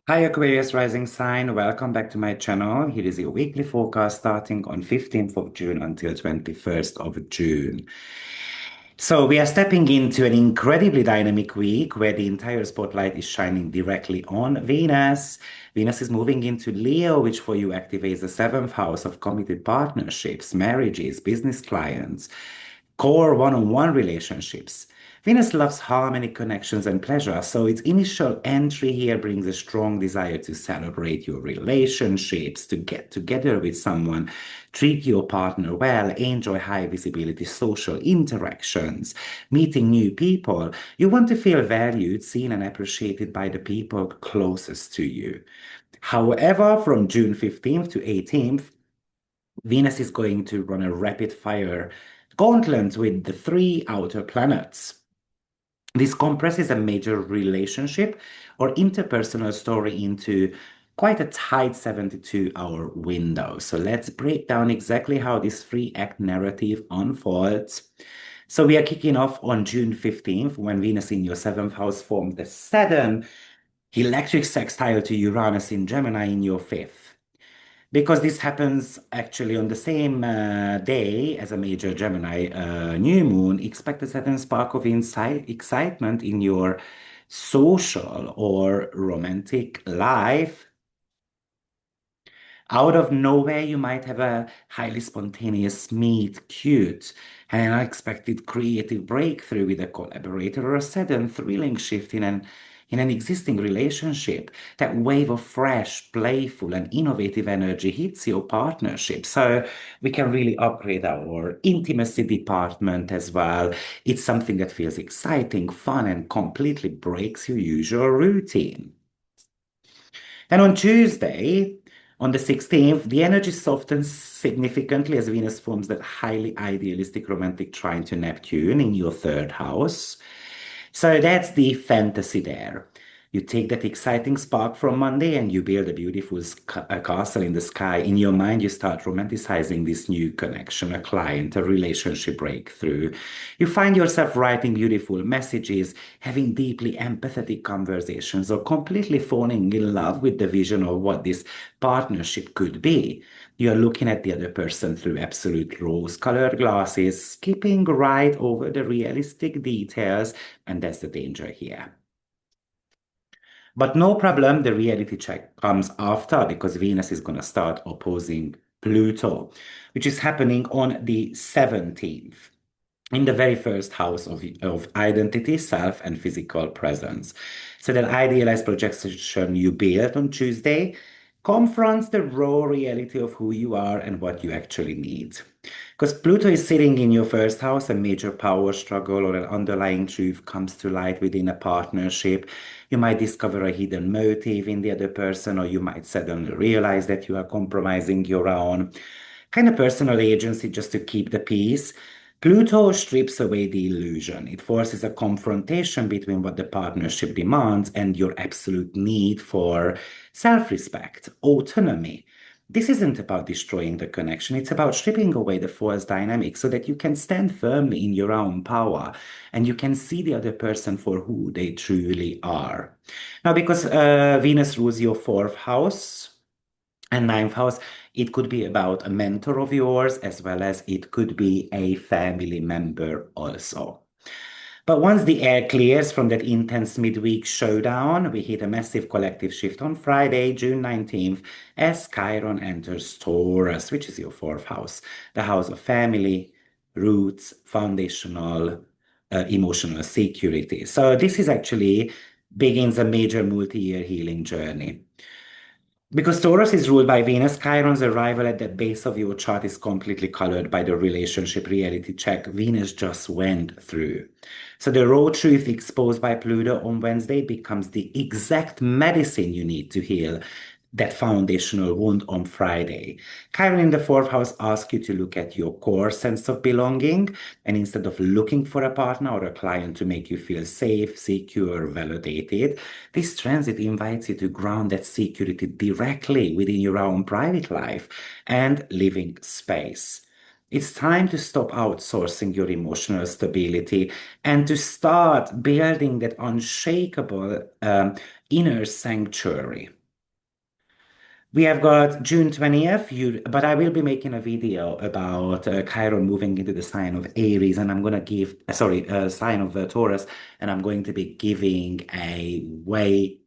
Hi Aquarius rising sign, welcome back to my channel. Here is your weekly forecast starting on 15th of June until 21st of June. So we are stepping into an incredibly dynamic week where the entire spotlight is shining directly on Venus. Venus is moving into Leo, which for you activates the seventh house of committed partnerships, marriages, business clients, core one-on-one relationships. Venus loves harmony, connections, and pleasure, so its initial entry here brings a strong desire to celebrate your relationships, to get together with someone, treat your partner well, enjoy high visibility social interactions, meeting new people. You want to feel valued, seen, and appreciated by the people closest to you. However, from June 15th to 18th, Venus is going to run a rapid fire gauntlet with the three outer planets. This compresses a major relationship or interpersonal story into quite a tight 72-hour window. So let's break down exactly how this three-act narrative unfolds. So we are kicking off on June 15th when Venus in your seventh house forms the sudden electric sextile to Uranus in Gemini in your fifth. Because this happens actually on the same day as a major Gemini new moon, expect a certain spark of excitement in your social or romantic life. Out of nowhere, you might have a highly spontaneous meet, cute, and an unexpected creative breakthrough with a collaborator or a sudden thrilling shift in an existing relationship. That wave of fresh, playful, and innovative energy hits your partnership. So we can really upgrade our intimacy department as well. It's something that feels exciting, fun, and completely breaks your usual routine. And on Tuesday, on the 16th, the energy softens significantly as Venus forms that highly idealistic romantic trine to Neptune in your third house. So that's the fantasy there. You take that exciting spark from Monday and you build a beautiful castle in the sky. In your mind, you start romanticizing this new connection, a client, a relationship breakthrough. You find yourself writing beautiful messages, having deeply empathetic conversations, or completely falling in love with the vision of what this partnership could be. You're looking at the other person through absolute rose-colored glasses, skipping right over the realistic details, and that's the danger here. But no problem, the reality check comes after because Venus is going to start opposing Pluto, which is happening on the 17th in the very first house of identity, self, and physical presence. So that idealized projection you built on Tuesday confronts the raw reality of who you are and what you actually need. Because Pluto is sitting in your first house, a major power struggle or an underlying truth comes to light within a partnership. You might discover a hidden motive in the other person, or you might suddenly realize that you are compromising your own kind of personal agency just to keep the peace. Pluto strips away the illusion. It forces a confrontation between what the partnership demands and your absolute need for self-respect, autonomy. This isn't about destroying the connection, it's about stripping away the false dynamic so that you can stand firmly in your own power and you can see the other person for who they truly are. Now, because Venus rules your fourth house, and ninth house, it could be about a mentor of yours as well as it could be a family member also. But once the air clears from that intense midweek showdown, we hit a massive collective shift on Friday, June 19th, as Chiron enters Taurus, which is your fourth house, the house of family, roots, foundational, emotional security. So this is actually begins a major multi-year healing journey. Because Taurus is ruled by Venus, Chiron's arrival at the base of your chart is completely colored by the relationship reality check Venus just went through. So the raw truth exposed by Pluto on Wednesday becomes the exact medicine you need to heal that foundational wound on Friday. Chiron in the fourth house asks you to look at your core sense of belonging, and instead of looking for a partner or a client to make you feel safe, secure, validated, this transit invites you to ground that security directly within your own private life and living space. It's time to stop outsourcing your emotional stability and to start building that unshakable inner sanctuary. We have got June 20th, but I will be making a video about Chiron moving into the sign of Aries, and I'm going to give, sorry, sign of Taurus, and I'm going to be giving a way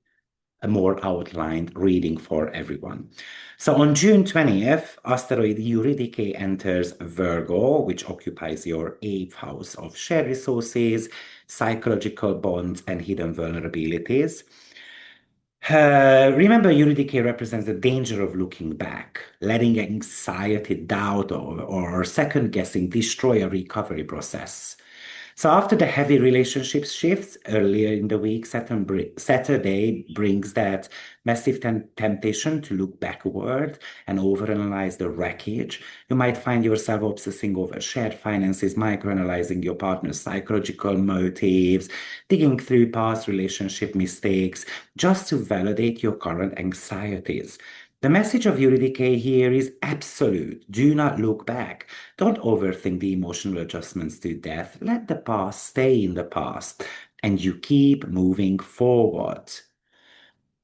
a more outlined reading for everyone. So on June 20th, asteroid Eurydice enters Virgo, which occupies your eighth house of shared resources, psychological bonds, and hidden vulnerabilities. Remember, Eurydice represents the danger of looking back, letting anxiety, doubt, or second guessing destroy a recovery process. So after the heavy relationship shifts earlier in the week, Saturday brings that massive temptation to look backward and overanalyze the wreckage. You might find yourself obsessing over shared finances, microanalyzing your partner's psychological motives, digging through past relationship mistakes, just to validate your current anxieties. The message of Eurydice here is absolute. Do not look back. Don't overthink the emotional adjustments to death. Let the past stay in the past, and you keep moving forward.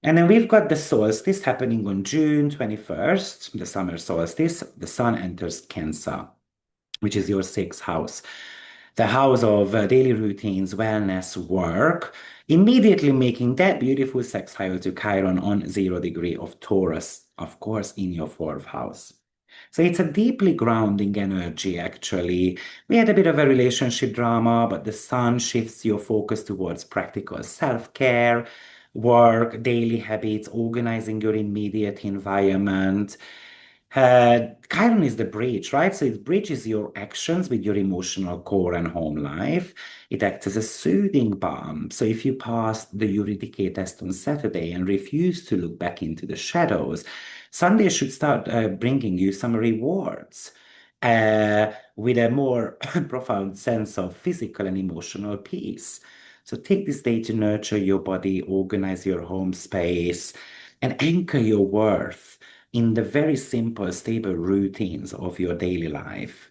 And then we've got the solstice happening on June 21st, the summer solstice. The sun enters Cancer, which is your sixth house, the house of daily routines, wellness, work, immediately making that beautiful sextile to Chiron on 0 degree of Taurus, of course, in your fourth house. So it's a deeply grounding energy, actually. We had a bit of a relationship drama, but the sun shifts your focus towards practical self-care, work, daily habits, organizing your immediate environment. Chiron is the bridge, right? So it bridges your actions with your emotional core and home life. It acts as a soothing balm. So if you pass the Eurydice test on Saturday and refuse to look back into the shadows, Sunday should start bringing you some rewards with a more profound sense of physical and emotional peace. So take this day to nurture your body, organize your home space, and anchor your worth in the very simple, stable routines of your daily life.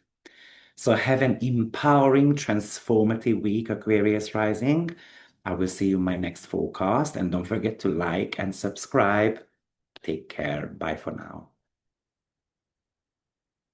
So have an empowering, transformative week, Aquarius rising. I will see you in my next forecast. And don't forget to like and subscribe. Take care. Bye for now.